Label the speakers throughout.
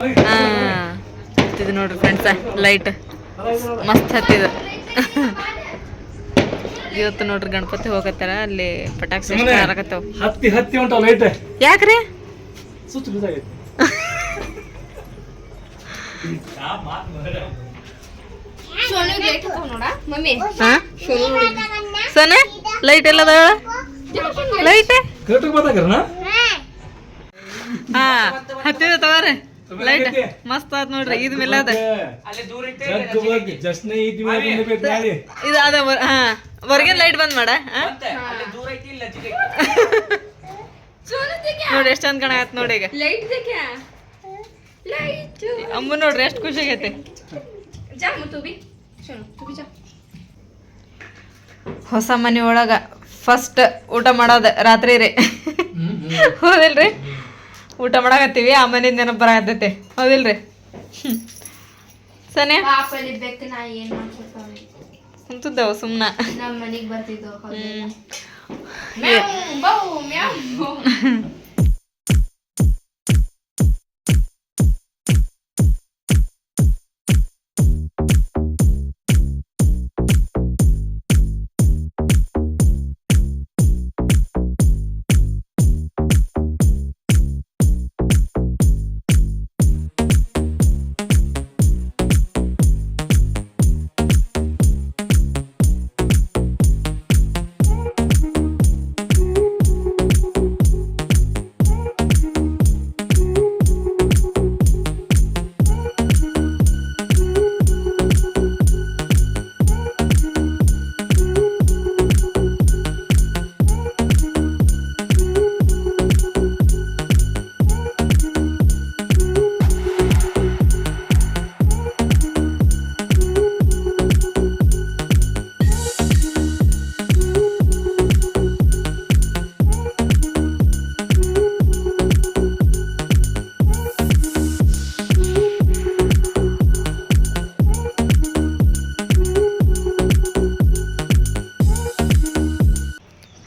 Speaker 1: ಹತ್ತಿದ್ ನೋಡ್ರಿ friends light ಮಸ್ತ್ ಹತ್ತಿದ. ಇವತ್ತು ನೋಡ್ರಿ ಗಣಪತಿ ಹೋಗತ್ತಾರ ಅಲ್ಲಿ ಪಟಾಕ್ಷಿ ಹಾರಕತ್ತಾವ.
Speaker 2: ಹತ್ತಿ ಹೊಂಟಾವ ಲೈಟ್.
Speaker 1: ಯಾಕ್ರಿ? ಸೋನೆ ಲೈಟ್ ಎಲ್ಲದ ಲೈಟ್ ಹಾ ಹತ್ತಿದ ತಗೋರಿ ಲೈಟ್ ಮಸ್ತ್ ಆತ್ ನೋಡ್ರಿ. ಇದ್ ಮೇಲೆ ಅದ ಇದು ಅದ ಹಾ ಹೊರಗಿನ ಲೈಟ್ ಬಂದ್ ಮಾಡ ನೋಡಿ ಎಷ್ಟ್ ಚಂದ ಕಾಣತ್ ನೋಡಿ. ಈಗ ಅಮ್ಮ ನೋಡ್ರಿ ಎಷ್ಟ್ ಖುಷಿ ಆಗೈತೆ. ಹೊಸ ಮನೆ ಒಳಗ ಫಸ್ಟ್ ಊಟ ಮಾಡೋದ ರಾತ್ರಿ ರೀ. ಹೌದಿಲ್ರಿ? ಊಟ ಮಾಡಾಕತ್ತೀವಿ ಆ ಮನೆ ನೆನಪು ಬರಾಕತ್ತೈತಿ. ಹೌದಿಲ್ರಿ? ಸನೆ ಕುಂತಿದ್ದೆವು ಸುಮ್ನ.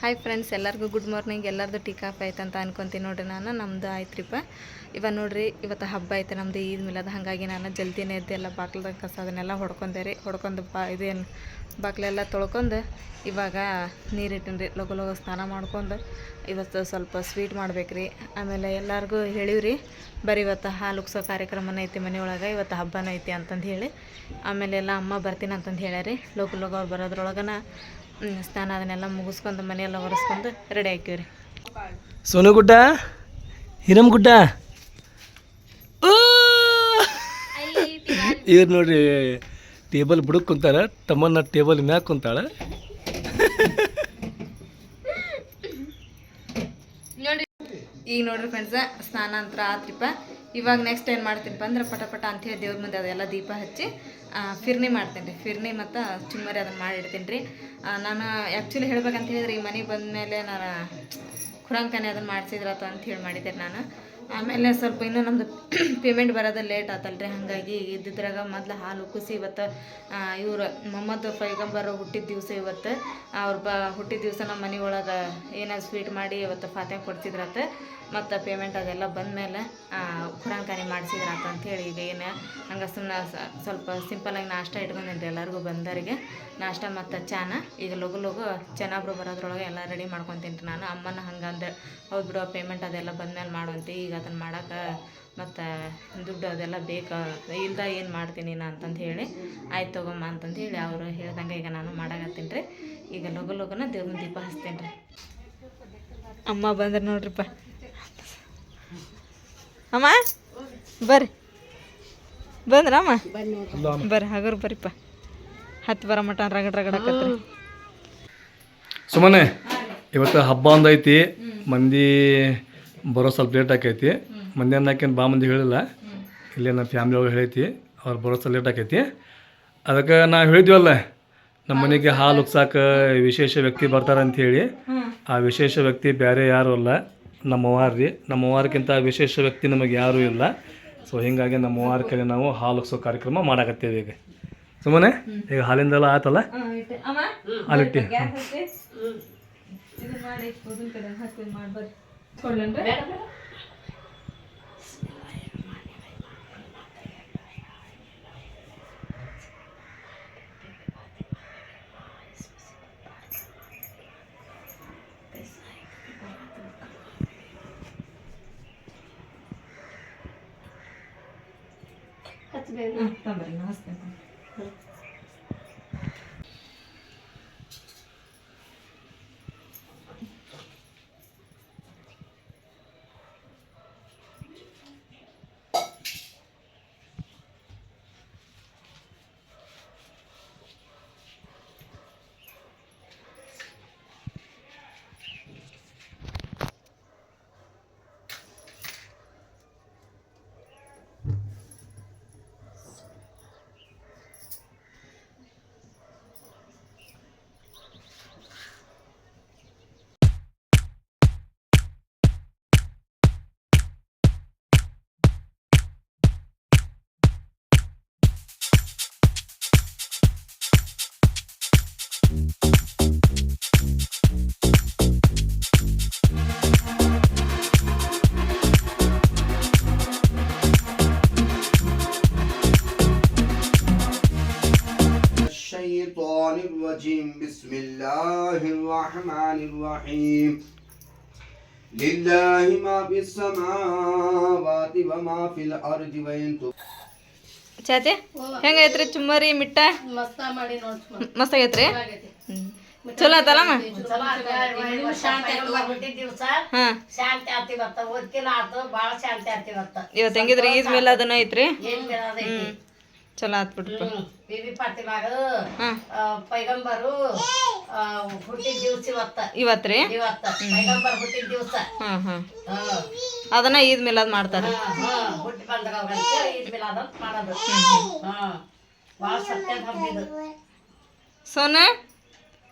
Speaker 1: ಹಾಯ್ ಫ್ರೆಂಡ್ಸ್, ಎಲ್ಲರಿಗೂ ಗುಡ್ ಮಾರ್ನಿಂಗ್. ಎಲ್ಲರದು ಟೀ ಕಾಫಿ ಆಯ್ತು ಅಂತ ಅನ್ಕೊತೀನಿ ನೋಡ್ರಿ. ನಾನು ನಮ್ಮದು ಆಯ್ತ್ರಿಪ್ಪ. ನೋಡ್ರಿ ಇವತ್ತು ಹಬ್ಬ ಐತೆ ನಮ್ಮದು ಈದ್ ಮಿಲಾದ್. ಹಾಗಾಗಿ ನಾನು ಜಲ್ದಿನೇ ಎದ್ದು ಎಲ್ಲ ಬಾಕ್ಲದಾಗ ಕಸ ಅದನ್ನೆಲ್ಲ ಹೊಡ್ಕೊಂಡೆ ರೀ. ಹೊಡ್ಕೊಂಡು ಇದೇನು ಬಾಕ್ಲೆಲ್ಲ ತೊಳ್ಕೊಂಡು ಇವಾಗ ನೀರಿಟ್ಟಿನಿ ರೀ. ಲಗು ಸ್ನಾನ ಮಾಡ್ಕೊಂಡು ಇವತ್ತು ಸ್ವಲ್ಪ ಸ್ವೀಟ್ ಮಾಡ್ಬೇಕ್ರಿ. ಆಮೇಲೆ ಎಲ್ಲರಿಗೂ ಹೇಳಿವ್ರಿ ಬರೀ ಇವತ್ತು ಹಾಲು ಉಗ್ಸೋ ಕಾರ್ಯಕ್ರಮನ ಐತಿ ಮನೆಯೊಳಗೆ, ಇವತ್ತು ಹಬ್ಬನ ಐತಿ ಅಂತಂದು ಹೇಳಿ. ಆಮೇಲೆ ಎಲ್ಲ ಅಮ್ಮ ಬರ್ತೀನಿ ಅಂತಂದು ಹೇಳ್ಯಾರಿ. ಲಗು ಅವ್ರು ಬರೋದ್ರೊಳಗನ ಸ್ನಾನ ಅದನ್ನೆಲ್ಲ ಮುಗಿಸ್ಕೊಂಡು ಮನೆಯೆಲ್ಲ ಒರೆಸ್ಕೊಂಡು ರೆಡಿ ಹಾಕಿವ್ರಿ.
Speaker 2: ಸೋನುಗುಡ್ಡ, ಹಿರಮ್ಗುಡ್ಡ ಇವ್ರು ನೋಡ್ರಿ ಟೇಬಲ್ ಬುಡಕ್ ಕುಂತಾರ. ತಮ್ಮನ್ನ ಟೇಬಲ್ ಮ್ಯಾಗ ಕುಂತಾಳ.
Speaker 1: ಈಗ ನೋಡ್ರಿ ಫ್ರೆಂಡ್ಸ ಸ್ನಾನ ಅಂತ ಆತ್ರಿಪ್ಪ. ಇವಾಗ ನೆಕ್ಸ್ಟ್ ಏನು ಮಾಡ್ತೀನಿಪ್ಪ ಅಂದ್ರೆ ಪಟ ಅಂಥೇಳಿ ದೇವ್ರ ಮುಂದೆ ಅದೆಲ್ಲ ದೀಪ ಹಚ್ಚಿ ಫಿರ್ನಿ ಮಾಡ್ತೀನಿ ರೀ. ಫಿರ್ನಿ ಮತ್ತು ಚುಮ್ಮರಿ ಅದನ್ನು ಮಾಡಿಡ್ತೀನಿ ರೀ. ನಾನು ಆ್ಯಕ್ಚುಲಿ ಹೇಳ್ಬೇಕಂತ ಹೇಳಿದ್ರೆ ಈ ಮನೆಗೆ ಬಂದಮೇಲೆ ನಾನು ಖುರಾಂಖಾನೆ ಅದನ್ನು ಮಾಡಿಸಿದ್ರತ ಅಂತ ಹೇಳಿ ಮಾಡಿದ್ದೆ ನಾನು. ಆಮೇಲೆ ಸ್ವಲ್ಪ ಇನ್ನೂ ನಮ್ಮದು ಪೇಮೆಂಟ್ ಬರೋದು ಲೇಟ್ ಆತಲ್ರಿ. ಹಾಗಾಗಿ ಇದ್ದಿದ್ರಾಗ ಮೊದಲು ಹಾಲು ಉಕ್ಕಿಸಿ ಇವತ್ತು ಇವರು ಮೊಹಮ್ಮದ್ ಪೈಗಂಬರ್ ಹುಟ್ಟಿದ ದಿವಸ ಇವತ್ತು ಅವ್ರ ಹುಟ್ಟಿದ ದಿವಸ ನಮ್ಮ ಮನೆ ಒಳಗೆ ಏನಾದ್ರು ಸ್ವೀಟ್ ಮಾಡಿ ಇವತ್ತು ಫಾತೆ ಕೊಡ್ತಿದ್ರತ್ತ. ಮತ್ತು ಪೇಮೆಂಟ್ ಅದೆಲ್ಲ ಬಂದಮೇಲೆ ಖುರಾಂಖಾನೆ ಮಾಡಿಸಿದ್ರತ ಅಂಥೇಳಿ ಈಗ ಏನು ಹಂಗೆ ಸುಮ್ಮನೆ ಸ್ವಲ್ಪ ಸಿಂಪಲಾಗಿ ನಾಷ್ಟ ಇಟ್ಕೊಂಡೇನ್ರಿ ಎಲ್ಲರಿಗೂ ಬಂದವರಿಗೆ ನಾಷ್ಟ ಮತ್ತು ಚಾನ. ಈಗ ಲಗು ಚೆನ್ನಾಬ್ರು ಬರೋದ್ರೊಳಗೆ ಎಲ್ಲ ರೆಡಿ ಮಾಡ್ಕೊತೀನಿ ರೀ ನಾನು. ಅಮ್ಮನ ಹಂಗಂದ್ರೆ ಹೌದು ಬಿಡು ಪೇಮೆಂಟ್ ಅದೆಲ್ಲ ಬಂದಮೇಲೆ ಮಾಡುವಂತೆ, ಈಗ ಅದನ್ನು ಮಾಡೋಕೆ ಮತ್ತು ದುಡ್ಡು ಅದೆಲ್ಲ ಬೇಕಾ ಇಲ್ದ ಏನು ಮಾಡ್ತೀನಿ ನಾನು ಅಂತಂದು ಹೇಳಿ ಆಯ್ತು ತಗೊಮ್ಮ ಅಂತಂದು ಹೇಳಿ ಅವರು ಹೇಳ್ದಂಗೆ ಈಗ ನಾನು ಮಾಡಾಕತ್ತೀನಿ ರೀ. ಈಗ ಲಗುನ ದೇವ್ರ ದೀಪ ಹಚ್ತೀನಿ ರೀ. ಅಮ್ಮ ಬಂದ್ರೆ ನೋಡ್ರಿಪ್ಪ. ಅಮ್ಮ ಬರ್ರಿ, ಬಂದ್ರಮ್ಮ ಬರ್ರಿ ಹಗರು ಬರ್ರಿಪ್ಪ. ಹತ್ತು ಬರೋ ಮಟ ರಗಡಾಕತ್ರಿ.
Speaker 2: ಸುಮ್ಮನೆ ಇವತ್ತು ಹಬ್ಬ ಒಂದೈತಿ, ಮಂದಿ ಬರೋ ಸ್ವಲ್ಪ ಲೇಟ್ ಆಕೈತಿ. ಮಂದಿ ಅನ್ನೋಕೇನು ಮಂದಿ ಹೇಳಿಲ್ಲ, ಇಲ್ಲೇ ನಮ್ಮ ಫ್ಯಾಮ್ಲಿ ಒಳಗೆ ಹೇಳೈತಿ ಅವ್ರು ಬರೋ ಸ್ವಲ್ಪ ಲೇಟ್ ಆಕೈತಿ. ಅದಕ್ಕೆ ನಾವು ಹೇಳಿದ್ವಲ್ಲ ನಮ್ಮ ಮನೆಗೆ ಹಾಲು ಉಗ್ಸಾಕ ವಿಶೇಷ ವ್ಯಕ್ತಿ ಬರ್ತಾರಂಥೇಳಿ. ಆ ವಿಶೇಷ ವ್ಯಕ್ತಿ ಬೇರೆ ಯಾರೂ ಅಲ್ಲ, ನಮ್ಮವ್ವಾರು ರೀ. ನಮ್ಮವ್ವಾರಕ್ಕಿಂತ ವಿಶೇಷ ವ್ಯಕ್ತಿ ನಮಗೆ ಯಾರೂ ಇಲ್ಲ. ಸೊ ಹೀಗಾಗಿ ನಮ್ಮವ್ವಾರ ಕಡೆ ನಾವು ಹಾಲು ಉಗ್ಸೋ ಕಾರ್ಯಕ್ರಮ ಮಾಡಾಕತ್ತೇವೆ. ಈಗ ಸುಮ್ಮನೆ ಈಗ ಹಾಲಿಂದೆಲ್ಲ ಆತಲ್ಲ, ಹಾಲಿಟ್ಟಿ
Speaker 1: ತೊಂಬರ್ರಿ ನಾ ಹಚ್ತೇನೆ.
Speaker 3: الشيطان الرجيم بسم الله الرحمن الرحيم لله ما في السماوات وما في الأرض وإن
Speaker 1: ಚಾಚೆ ಹೆಂಗೈತ್ರಿ ಚುಮ್ಮರಿ ಮಿಟ್ಟ
Speaker 4: ಮಸ್ತ ಮಾಡಿ ನೋಡಿ
Speaker 1: ಮಸ್ತ್ ಆಗೈತ್ರಿ ಚಲೋ ಆತಲ್ಲಮ್ಮ ಹಾ
Speaker 4: ಶಾಂತಿ ಆತಿವತ್ತ ಓದ್ಕಿನ ಆತು ಬಾಳ ಶಾಂತಿ ಆತಿವತ್ತ
Speaker 1: ಇವತ್ತು ಹೆಂಗಿದ್ರಿ ಈದ್ ಮೇಲೆ ಅದನ್ನ ಐತ್ರಿ
Speaker 4: ಏನ್ ಬಿಡೋದೈತಿ
Speaker 1: ಚಲೋ ಆತ್ ಬಿಡ್ರಿ
Speaker 4: ಬಿಬಿ ಪಾತಿಮಾಗ
Speaker 1: ಹಾ
Speaker 4: ಪೈಗಂಬರು ಹುಟ್ಟಿದ ದಿವ್ಸ
Speaker 1: ಇವತ್ರಿ
Speaker 4: ಇವತ್ತ ಪೈಗಂಬರ್ ಹುಟ್ಟಿದ ದಿವ್ಸ
Speaker 1: ಹಾ ಹಾ ಅದನ್ನ ಈದ್ ಮೇಲೆ ಅದ್ ಮಾಡ್ತಾರ
Speaker 4: ಹುಟ್ಟಿ ಬಂದಾಗ ಈದ್ ಮಿಲಾದ್ ಅಂತ ಮಾಡೋದು ಬಾಳ ಸತ್ಯದ ಹಬ್ಬ ಇದು
Speaker 1: ಸೋನ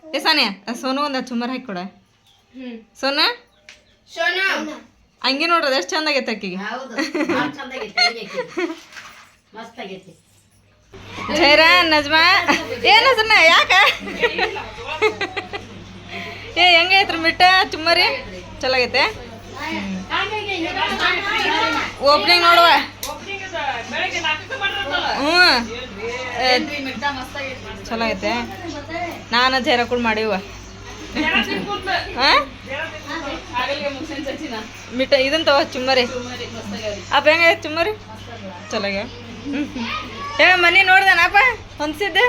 Speaker 1: ಏ ಸಾನಿಯಾ ಸೋನು ಒಂದ್ ಚುಮ್ಮರ್ ಹಾಕಿ ಕೊಡ ಸೋನ ಹಂಗೆ ನೋಡ್ರಿ ಎಷ್ಟು ಚಂದ ಆಗೈತೆ ಅಕ್ಕಿಗೆ
Speaker 4: ಹೌದು ಬಾಳ ಚಂದ ಆಗೈತಿ ಮಸ್ತ್ ಆಗೈತಿ
Speaker 1: ಜೈರಾ ನಜ್ಮಾ ಏನ ಸಣ್ಣ ಯಾಕ ಏ ಹೆಂಗೈತ್ರಿ ಮಿಟ್ಟ ಚುಮ್ಮರಿ ಚಲೋ ಆಗೈತೆ ಓಪನಿಂಗ್ ನೋಡುವ ಹ್ಞೂ ಚಲೋ ಐತೆ ನಾನು ಜೈರಾ ಕೂಡ ಮಾಡಿವ ಮಿಟ್ಟ ಇದನ್ ತಗೋ ಚುಮ್ಮರಿ ಅಪ್ಪ ಹೆಂಗೈತೆ ಚುಮ್ಮರಿ ಚಲೋ ಆಗ್ಯಾವ ಏ ಮನಿ ನೋಡ್ದನಪ್ಪ ಹೊಂದ್ಸಿದ್ದೆ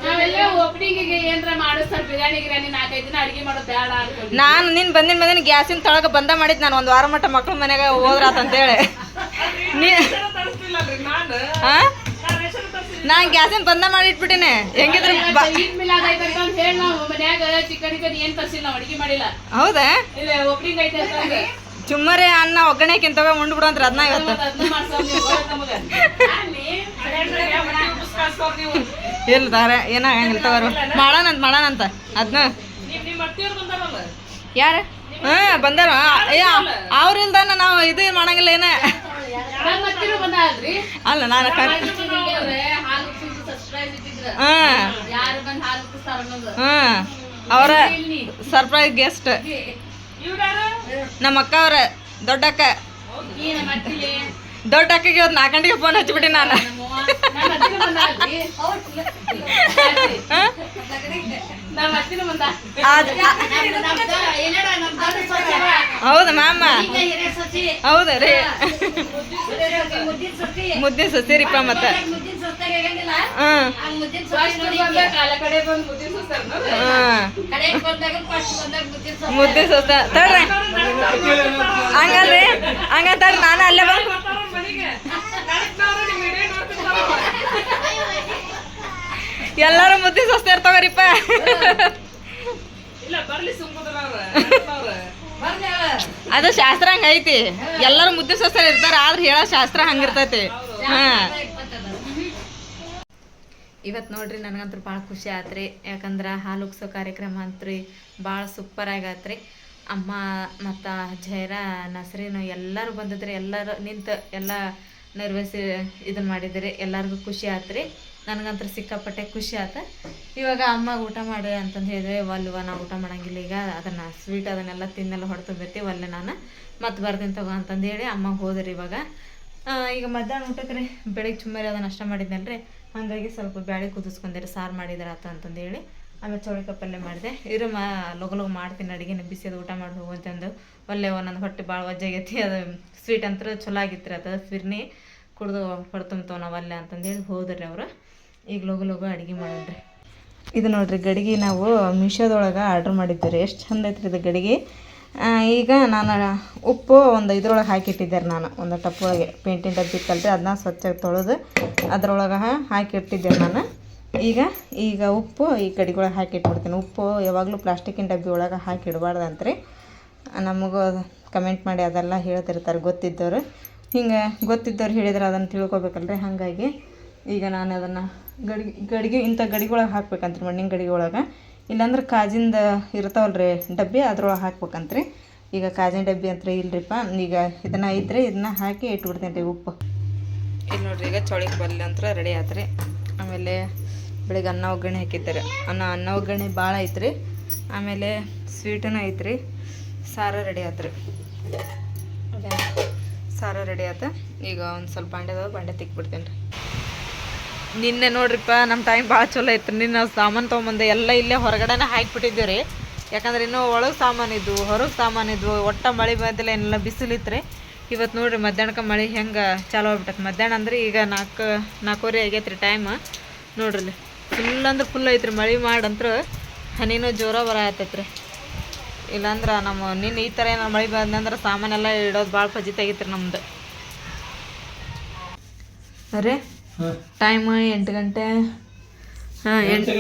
Speaker 5: ನಾವೆಲ್ಲ ಓಪನಿಂಗಿಗೆ ಏನ್ರ ಮಾಡೋ ಸರ್ ಬಿರಿಯಾನಿ ಗಿರಿಯಾನಿ 4-5 ದಿನ ಅಡಿಗೆ ಮಾಡೋದು ಬೇಡ ಅನ್ಕೊಂಡು
Speaker 1: ನಾನು ನೀನು ಬಂದಿನ ಗ್ಯಾಸಿನ ತೊಳಗ ಬಂದ ಮಾಡಿದ್ ನಾನು ಒಂದು ವಾರ ಮಟ್ಟ ಮಕ್ಳ ಮನ್ಯಾಗ ಹೋದ್ರಾತಂತೇಳಿ ನೀ ನಾನು ಗ್ಯಾಸಿನ ಬಂದ ಮಾಡಿಟ್ಬಿಟ್ಟಿನಿ ಹೆಂಗಿದ್ರು
Speaker 5: ಈದ್ ಮಿಲಾದ್ ಐತೆ ಅಂತ ಹೇಳಿ ನಾವು ಮನ್ಯಾಗ ಚಿಕನ್ ಏನ್ ತರ್ಸಿಲ್ಲ ನಾವು ಅಡಿಗೆ ಮಾಡಿಲ್ಲ
Speaker 1: ಹೌದಾ
Speaker 5: ಇಲ್ಲ ಓಪನಿಂಗ್ ಐತೆ ಅಂತ
Speaker 1: ಚುಮ್ಮರಿ ಅನ್ನ ಒಗ್ಗರಣೆಕಿಂತ ಉಂಡು ಅಂದ್ರ ಅದನ್ನ ಇವತ್ತು
Speaker 5: ಅದನ್ನ ಮಾಡ್ಸೋದು ನಮಗೆ
Speaker 1: ಇಲ್ಲ ದಾರ ಏನಾಗಂಗಿಲ್ಲ ತಗೋರು ಮಾಡೋಣಂತ ಅದನ್ನ
Speaker 5: ನಿಮ್ಮ ಅತ್ತಿಯವ್ರು ಬಂದಾರಲ್ಲ
Speaker 1: ಯಾರು ಬಂದಾರ ಅವ್ರಿಲ್ದಾನ ನಾವು ಇದು ಮಾಡಂಗಿಲ್ಲ ಏನ
Speaker 5: ನಮ್ಮ ಅತ್ತಿರು ಬಂದಾಳ್ರಿ
Speaker 1: ಅಲ್ಲ ನಾನು
Speaker 5: ಹಾಲು ಸಬ್ಸ್ಕ್ರೈಬ್ ಇಟ್ಟಿದ್ರ ಯಾರು ಬಂದು ಹಾಲು ಕುಡಿಸ್ತಾರ ಅನ್ನೋದು
Speaker 1: ಅವರ ಸರ್ಪ್ರೈಸ್ ಗೆಸ್ಟ್
Speaker 5: ಇವ್ರಾರು
Speaker 1: ನಮ್ಮ ಅಕ್ಕ ಅವ್ರ ದೊಡ್ಡಕ್ಕ
Speaker 5: ಈ ನಮ್ಮ ಅತ್ತಿಗೆ
Speaker 1: ದೊಡ್ಡ ಅಕ್ಕಗೆ ಇವತ್ತು 4 ಗಂಟೆಗೆ ಫೋನ್ ಹಚ್ಬಿಟ್ಟಿ ನಾನು
Speaker 5: ನಮ್ಮ ಅತ್ತಿನ ಬಂದಾಳ್ರಿ ನಮ್ಮ ಅತ್ತಿನ ಬಂದ
Speaker 1: ಹೌದು ಮಾಮ ಹೌದು ರೀ ಮುದ್ದಿನ ಸಸಿರಿಪ್ಪ ಮತ್ತ
Speaker 5: ಕಾಲ ಕಡೆ ಬಂದು ಮುದ್ದಿನ ಸುಸ್ತಾರ
Speaker 1: ಮುದ್ದೆ ಸೊಸ ತಡ್ರಿ ಹಂಗಲ್ರಿ ಹಂಗಂತಡ್ರಿ ನಾನು ಅಲ್ಲೇ ಬಂದು ಎಲ್ಲಾರು ಮುದ್ದೆ ಸಸ್ತ ಇರ್ತಾವ್ರಿಪ್ಪ
Speaker 5: ಇಲ್ಲ ಬರ್ಲಿ ಸುಮ್ಕುದ್ರ
Speaker 1: ಅದು ಶಾಸ್ತ್ರ ಹಂಗ ಐತಿ ಎಲ್ಲಾರು ಮುದ್ದೆ ಸಸ್ತ ಇರ್ತಾರ ಆದ್ರೆ ಹೇಳೋ ಶಾಸ್ತ್ರ ಹಂಗಿರ್ತೈತಿ ಹಾ ಇವತ್ತು ನೋಡ್ರಿ ನನಗಂತೂ ಭಾಳ ಖುಷಿ ಆತ್ರಿ ಯಾಕಂದ್ರೆ ಹಾಲು ಉಗ್ಸೋ ಕಾರ್ಯಕ್ರಮ ಅಂತ್ರಿ ಭಾಳ ಸೂಪರ್ ಆಗತ್ರಿ ಅಮ್ಮ ಮತ್ತು ಜೈರಾ ನಸ್ರೀನು ಎಲ್ಲರೂ ಬಂದಿದ್ರಿ ಎಲ್ಲರೂ ನಿಂತು ಎಲ್ಲ ನಿರ್ವಹಿಸಿ ಇದನ್ನ ಮಾಡಿದ್ರಿ ಎಲ್ಲರಿಗೂ ಖುಷಿ ಆತ್ರಿ ನನಗಂತೂ ಸಿಕ್ಕಾಪಟ್ಟೆ ಖುಷಿ ಆತ ಇವಾಗ ಅಮ್ಮ ಊಟ ಮಾಡಿ ಅಂತಂದು ಹೇಳಿದ್ರೆ ಒಲ್ವ ನಾವು ಊಟ ಮಾಡಂಗಿಲ್ಲ ಈಗ ಅದನ್ನು ಸ್ವೀಟ್ ಅದನ್ನೆಲ್ಲ ತಿನ್ನೆಲ್ಲ ಹೊಡ್ತೊಂಬೈತಿ ಒಲ್ಲೆ ನಾನು ಮತ್ತೆ ಬರ್ತೀನಿ ತಗೋ ಅಂತಂದು ಹೇಳಿ ಅಮ್ಮ ಹೋದ್ರಿ ಇವಾಗ ಈಗ ಮಧ್ಯಾಹ್ನ ಊಟಕ್ಕೆ ರೀ ಬೆಳಿಗ್ಗೆ ಚುಮ್ಮರಿ ಅದನ್ನು ನಷ್ಟ ಮಾಡಿದ್ನಲ್ರಿ ಹಾಗಾಗಿ ಸ್ವಲ್ಪ ಬ್ಯಾಳೆ ಕುದಿಸ್ಕೊಂಡಿರಿ ಸಾರು ಮಾಡಿದಾರ ಆತ ಅಂತಂದು ಹೇಳಿ ಆಮೇಲೆ ಚೌಳಿಕಾಯಿ ಪಲ್ಯ ಮಾಡಿದೆ ಇರು ಲಗು ಮಾಡ್ತೀನಿ ಅಡುಗೆನ ಬಿಸಿದು ಊಟ ಮಾಡಿ ಹೋಗು ಅಂತಂದು ಒಳ್ಳೆ ಒಂದೊಂದು ಹೊಟ್ಟೆ ಭಾಳ ವಜ್ಜಾಗೈತಿ ಅದು ಸ್ವೀಟ್ ಅಂತ ಚಲೋ ಆಗಿತ್ತು ರೀ ಅದು ಫಿರ್ನಿ ಕುಡ್ದು ಹೊಡ್ತುಂಬ್ತಾವ ನಾವಲ್ಲೇ ಅಂತಂದೇಳಿ ಹೋದ್ರಿ ಅವರು. ಈಗ ಲಗು ಅಡುಗೆ ಮಾಡೋಣ್ರಿ. ಇದು ನೋಡ್ರಿ ಗಡಿಗೆ ನಾವು ಮೀಶೋದೊಳಗೆ ಆರ್ಡ್ರ್ ಮಾಡಿದ್ದೀವಿ ರೀ. ಎಷ್ಟು ಚಂದ ಐತ್ರಿ ಇದು ಗಡಿಗೆ. ಈಗ ನಾನು ಉಪ್ಪು ಒಂದು ಇದ್ರೊಳಗೆ ಹಾಕಿಟ್ಟಿದ್ದೆ ನಾನು, ಒಂದು ಟಪ್ ಒಳಗೆ ಪೇಂಟಿನ ಡಬ್ಬಿ ಇತ್ತಲ್ರಿ, ಅದನ್ನ ಸ್ವಚ್ಛಾಗಿ ತೊಳೆದು ಅದ್ರೊಳಗೆ ಹಾಕಿಟ್ಟಿದ್ದೆ ನಾನು. ಈಗ ಉಪ್ಪು ಈ ಗಡಿಗೊಳಗೆ ಹಾಕಿಟ್ಬಿಡ್ತೀನಿ. ಉಪ್ಪು ಯಾವಾಗಲೂ ಪ್ಲಾಸ್ಟಿಕ್ಕಿನ ಡಬ್ಬಿ ಒಳಗೆ ಹಾಕಿಡಬಾರ್ದಂತ್ರಿ. ನಮಗೂ ಕಮೆಂಟ್ ಮಾಡಿ ಅದೆಲ್ಲ ಹೇಳ್ತಿರ್ತಾರೆ ಗೊತ್ತಿದ್ದವರು. ಹಿಂಗೆ ಗೊತ್ತಿದ್ದವ್ರು ಹೇಳಿದ್ರೆ ಅದನ್ನು ತಿಳ್ಕೊಬೇಕಲ್ರಿ. ಹಾಗಾಗಿ ಈಗ ನಾನು ಅದನ್ನು ಗಡಿಗೆ ಇಂಥ ಗಡಿಗೊಳಗೆ ಹಾಕ್ಬೇಕಂತ್ರಿ, ಮಣ್ಣಿನ ಗಡಿಗೆ ಒಳಗೆ. ಇಲ್ಲಾಂದ್ರೆ ಕಾಜಿಂದ ಇರ್ತಾವಲ್ರಿ ಡಬ್ಬಿ, ಅದ್ರೊಳಗೆ ಹಾಕ್ಬೇಕಂತ್ರಿ. ಈಗ ಕಾಜಿನ ಡಬ್ಬಿ ಅಂತ ಇಲ್ರಿಪ್ಪ. ಈಗ ಇದನ್ನು ಐತ್ರಿ, ಇದನ್ನ ಹಾಕಿ ಇಟ್ಬಿಡ್ತೀನಿ ರೀ ಉಪ್ಪು. ಇಲ್ಲಿ ನೋಡ್ರಿ ಈಗ ಚೊಳಿಗೆ ಬರಲಿ ಅಂತ ರೆಡಿ ಆತ್ರಿ. ಆಮೇಲೆ ಬೆಳಿಗ್ಗೆ ಅನ್ನ ಒಗ್ಗರಣೆ ಹಾಕಿದ್ದಾರೆ. ಅನ್ನ ಒಗ್ಗರಣೆ ಭಾಳ ಐತ್ರಿ. ಆಮೇಲೆ ಸ್ವೀಟೂ ಐತ್ರಿ. ಸಾರು ರೆಡಿ ಆತ್ರಿ. ಸಾರು ರೆಡಿ ಆತ. ಈಗ ಒಂದು ಸ್ವಲ್ಪ ಬಾಂಡೆ ತಿಕ್ಬಿಡ್ತೀನಿ ರೀ. ನಿನ್ನೆ ನೋಡ್ರಿಪ್ಪ ನಮ್ಮ ಟೈಮ್ ಭಾಳ ಚಲೋ ಐತ್ರಿ. ನಿನ್ನೆ ಸಾಮಾನು ತೊಗೊಂಬಂದೆ ಎಲ್ಲ ಇಲ್ಲೇ ಹೊರಗಡೆನೇ ಹಾಕಿಬಿಟ್ಟಿದ್ದೀವಿ ರೀ. ಯಾಕಂದ್ರೆ ಇನ್ನೂ ಒಳಗೆ ಸಾಮಾನು ಇದ್ವು, ಹೊರಗೆ ಸಾಮಾನು ಇದ್ವು. ಒಟ್ಟ ಮಳೆ ಬಂದಿಲ್ಲ, ಏನೆಲ್ಲ ಬಿಸಿಲಿತ್ತು ರೀ. ಇವತ್ತು ನೋಡಿರಿ ಮಧ್ಯಾಹ್ನಕ್ಕೆ ಮಳೆ ಹೆಂಗೆ ಚಾಲೂ ಆಗ್ಬಿಟ್ಟೈತೆ. ಮಧ್ಯಾಹ್ನ ಅಂದ್ರೆ ಈಗ 4:30 ಆಗೈತೆ ರೀ ಟೈಮ್. ನೋಡ್ರಿ ಫುಲ್ ಅಂದ್ರೆ ಫುಲ್ ಐತ್ರಿ ಮಳೆ ಮಾಡಂತ್ರ. ಹನಿನೂ ಜೋರ ಬರತ್ತೈತೆ ರೀ. ಇಲ್ಲಾಂದ್ರೆ ನಮ್ಮ ನಿನ್ನೆ ಈ ಥರ ಏನಾರು ಮಳೆ ಬಂದಂದ್ರೆ ಸಾಮಾನೆಲ್ಲ ಇಡೋದು ಭಾಳ ಫಜಿತ್ ಆಗೈತೆ ರೀ ನಮ್ದು. ಅರೆ ಟೈಮ್ 8 ಗಂಟೆ. ಹಾಂ 8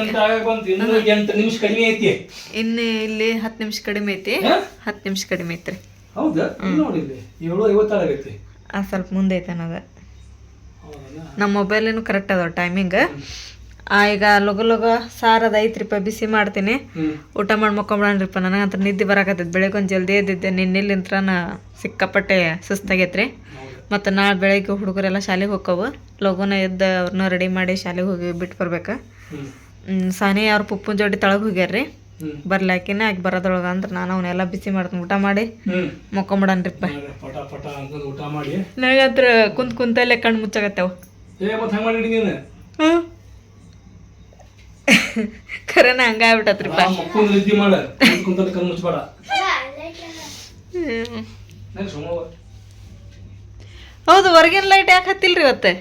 Speaker 2: ನಿಮಿಷ ಕಡಿಮೆ ಐತಿ.
Speaker 1: ಇನ್ನು ಇಲ್ಲಿ 10 ನಿಮಿಷ ಕಡಿಮೆ ಐತಿ. 10 ನಿಮಿಷ ಕಡಿಮೆ ಐತ್ರಿ.
Speaker 2: ಹೌದಾ? ನೋಡಿ 7:56 ಆಗೈತಿ.
Speaker 1: ಸ್ವಲ್ಪ ಮುಂದೆ ಐತೆ ಅನ್ನೋದು. ನಮ್ಮ ಮೊಬೈಲೇನು ಕರೆಕ್ಟ್ ಅದಾವ ಟೈಮಿಂಗ್. ಈಗ ಲಗು ಸಾರದ ಐತ್ರಿಪ್ಪ, ಬಿಸಿ ಮಾಡ್ತೀನಿ. ಊಟ ಮಾಡಿ ಮಕ್ಕೊಂಬಿಡಣ್ರಿಪ್ಪ. ನನಗಂತ ನಿದ್ದೆ ಬರಾಕತ್ತೈತೆ. ಬೆಳಗ್ಗೆ ಒಂದು ಜಲ್ದಿ ಎದ್ದಿದ್ದೆ. ನಿನ್ನೆಲಿಂತ್ರ ಸಿಕ್ಕಾಪಟ್ಟೆ ಸುಸ್ತಾಗೈತ್ರಿ. ಮತ್ತು ನಾಳೆ ಬೆಳಗ್ಗೆ ಹುಡುಗರೆಲ್ಲ ಶಾಲೆಗೆ ಹೋಗ್ಕವು. ಲಗುನ ಎದ್ದು ಅವ್ರನ್ನ ರೆಡಿ ಮಾಡಿ ಶಾಲೆಗೆ ಹೋಗಿ ಬಿಟ್ಟು ಬರ್ಬೇಕು. ಸಾನಿ ಅವ್ರ ಪುಪ್ಪನ ಜೋಡಿ ತಳಗೆ ಹೋಗ್ಯಾರ್ರಿ. ಬರ್ಲಾಕಿನ ಆಗಿ ಬರೋದ್ರೊಳಗೆ ಅಂದ್ರೆ ನಾನು ಅವನ್ನೆಲ್ಲ ಬಿಸಿ ಮಾಡ್ತೀನಿ. ಊಟ ಮಾಡಿ ಮಕ್ಕೊಂಬಿಡಣ್ರಿಪ್ಪ. ನನಗಂತ್ರ ಕುಂತಲ್ಲೇ ಕಣ್ಣು ಮುಚ್ಚಾಗತ್ತೇವ. ಖರೇನ ಹಂಗಾಗ್ಬಿಟ್ಟತ್ರಿಪ್ಪ. ಹೌದು, ಹೊರಗಿನ ಲೈಟ್ ಯಾಕೆ ಹತ್ತಿಲ್ರಿ ಇವತ್ತೆ?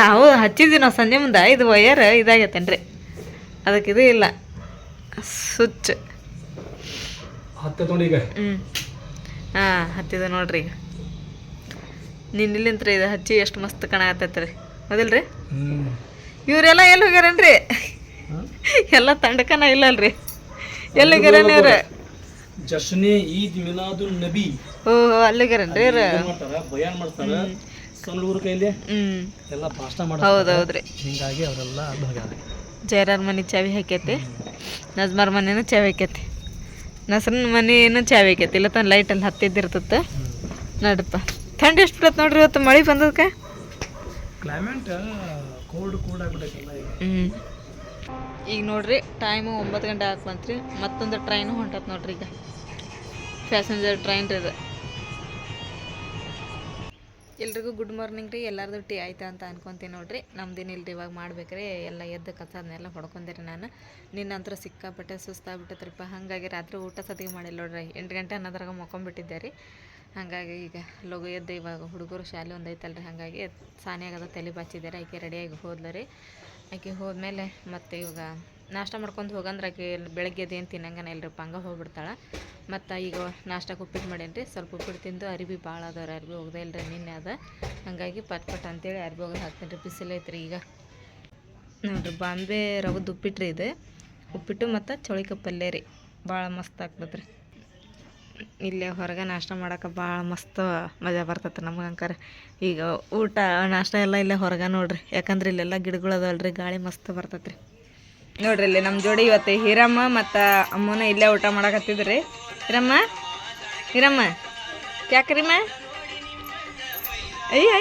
Speaker 1: ಹೌದು ಹಚ್ಚಿದ್ವಿ ನಾವು ಸಂಜೆ ಮುಂದೆ. ಇದು ವಯರ್ ಇದಾಗೈತೇನ್ರಿ, ಅದಕ್ಕೆ ಇದು ಇಲ್ಲ ಸ್ವಿಚ್. ಹಾಂ ಹತ್ತಿದ ನೋಡ್ರಿ. ಈಗ ನಿನ್ನಿಲಿಂತ್ರಿ ಇದು ಹಚ್ಚಿ ಎಷ್ಟು ಮಸ್ತ್ ಕಾಣಕತ್ತೈತ್ರಿ, ಹೌದಿಲ್ರಿ? ಇವರೆಲ್ಲ ಎಲ್ಲಿ ಹೋಗ್ಯಾರನ್ರಿ? ಎಲ್ಲ ತಂಡಕನ ಇಲ್ಲಲ್ರಿ, ಎಲ್ಲಿ ಹೋಗ್ಯಾರನ್ ಇವ್ರ?
Speaker 2: ಜಶ್ನೆ ಈದ್ ಮಿಲಾದುನ್ ನಬಿ.
Speaker 1: ಓಹೋ ಅಲ್ಲಿಗಾರನ್ರಿ ಇವ್ರ?
Speaker 2: ಬಯಾನ್ ಮಾಡ್ತಾರ ಸಣ್ಣ ಹುಡುಗರ ಕೈಲಿ. ಎಲ್ಲ ಭಾಷಣ ಮಾಡ್ತಾರೆ.
Speaker 1: ಹೌದೌದ್ರಿ.
Speaker 2: ಹಿಂಗಾಗಿ ಅವರೆಲ್ಲ ಅದು ಹೋಗ್ಯಾರ.
Speaker 1: ಜಯರಾರ್ ಮನೆ ಚಾವಿ ಹಾಕೈತಿ, ನಜ್ಮಾರ್ ಮನೇನು ಚಾವಿ ಹಾಕೈತಿ, ನಸ್ರನ್ ಮನೇನು ಚಾವಿ ಹಾಕೈತಿ. ಇಲ್ಲ ತನ್ನ ಲೈಟಲ್ಲಿ ಹತ್ತಿದ್ದಿರ್ತತ್ತ. ನೋಡ್ರಪ್ಪ ಥಂಡಿ ಎಷ್ಟು ಬಿಡತ್ತೆ ನೋಡ್ರಿ ಇವತ್ತು ಮಳೆ ಬಂದದಕ್ಕೆ.
Speaker 2: ಕ್ಲೈಮೇಟ್ ಕೋಲ್ಡ್ ಆಗ್ಬಿಟ್ಟೈತಲ್ಲ ಈಗ.
Speaker 1: ಈಗ ನೋಡ್ರಿ ಟೈಮು 9 ಗಂಟೆ ಬಂತ್ರಿ. ಮತ್ತೊಂದು ಟ್ರೈನು ಹೊಂಟತ್ ನೋಡ್ರಿ. ಈಗ ಪ್ಯಾಸೆಂಜರ್ ಟ್ರೈನ್ ರೀ ಇದು. ಎಲ್ರಿಗೂ ಗುಡ್ ಮಾರ್ನಿಂಗ್ ರೀ. ಎಲ್ಲರದು ಟೀ ಆಯ್ತಾ ಅಂತ ಅನ್ಕೊತೀನಿ ನೋಡ್ರಿ. ನಮ್ದೇನಿಲ್ಲ ರೀ, ಇವಾಗ ಮಾಡ್ಬೇಕ್ರಿ. ಎಲ್ಲ ಎದ್ದು ಕಸದನ್ನೆಲ್ಲ ಹೊಡ್ಕೊಂಡೆ ರೀ ನಾನು. ನಿನ್ನಂತರ ಸಿಕ್ಕಾಪಟ್ಟೆ ಸುಸ್ತಾಗ್ಬಿಟ್ಟತ್ರಿಪ್ಪ. ಹಾಗಾಗಿ ರಾತ್ರಿ ಊಟ ಸತಿಗೆ ಮಾಡಿಲ್ಲ ನೋಡ್ರಿ. 8 ಗಂಟೆ ಅನ್ನೋದ್ರಾಗ ಮಕ್ಕೊಂಬಿಟ್ಟಿದ್ದೆ ರೀ. ಹಾಗಾಗಿ ಈಗ ಲಗು ಎದ್ದು ಇವಾಗ ಹುಡುಗರು ಶಾಲೆ ಒಂದು ಐತಲ್ರಿ. ಹಾಗಾಗಿ ಸಾನಿಯಾಗದ ತಲೆ ಬಾಚಿದ್ದಾರೆ. ಆಕೆ ರೆಡಿಯಾಗಿ ಹೋದ್ಲು ರೀ. ಆಕೆ ಹೋದ್ಮೇಲೆ ಮತ್ತೆ ಇವಾಗ ನಾಷ್ಟ ಮಾಡ್ಕೊಂಡು ಹೋಗಂದ್ರೆ ಆಕೆ ಬೆಳಗ್ಗೆ ಅದೇನು ತಿನ್ನಂಗನ ಇಲ್ರಿಪ್ಪ, ಹಂಗೆ ಹೋಗ್ಬಿಡ್ತಾಳೆ. ಮತ್ತು ಈಗ ನಾಷ್ಟಕ್ಕೆ ಉಪ್ಪಿಟ್ಟು ಮಾಡೇನಿ ರೀ. ಸ್ವಲ್ಪ ಉಪ್ಪಿಟ್ಟು ತಿಂದು ಅರಿವಿ ಭಾಳ ಅದಾವ್ರಿ, ಅರಿವಿ ಹೋಗದೆ ಇಲ್ರಿ ನಿನ್ನೆ ಅದ. ಹಾಗಾಗಿ ಪಟ್ ಅಂತೇಳಿ ಅರಿವಿ ಹೋಗೋದು ಹಾಕ್ತೀನಿ ರೀ. ಬಿಸಿಲೈತ್ರಿ ಈಗ ನೋಡಿರಿ. ಬಾಂಬೆ ರವದ ಉಪ್ಪಿಟ್ಟು ರೀ ಇದು. ಉಪ್ಪಿಟ್ಟು ಮತ್ತು ಚೌಳಿಕಾಯಿ ಪಲ್ಯ ರೀ, ಭಾಳ ಮಸ್ತ್ ಆಗ್ತದೆ ರೀ. ಇಲ್ಲೇ ಹೊರಗೆ ನಾಷ್ಟ ಮಾಡೋಕೆ ಭಾಳ ಮಸ್ತ್ ಮಜಾ ಬರ್ತೈತೆ ನಮ್ಗೆ ಅಂಕಾರ. ಈಗ ಊಟ ನಾಷ್ಟ ಎಲ್ಲ ಇಲ್ಲೇ ಹೊರಗೆ ನೋಡ್ರಿ. ಯಾಕಂದ್ರೆ ಇಲ್ಲೆಲ್ಲ ಗಿಡಗಳು ಅದಾವಲ್ರಿ, ಗಾಳಿ ಮಸ್ತ್ ಬರ್ತೈತೆ ರೀ. ನೋಡ್ರಿ ಇಲ್ಲಿ ನಮ್ಮ ಜೋಡಿ ಇವತ್ತು ಹಿರಮ್ಮ ಮತ್ತು ಅಮ್ಮನ ಇಲ್ಲೇ ಊಟ ಮಾಡಕತ್ತಿದ್ರಿ. ಹಿರಮ್ಮ ಯಾಕ್ರಿಮ್ಮ? ಅಯ್ಯ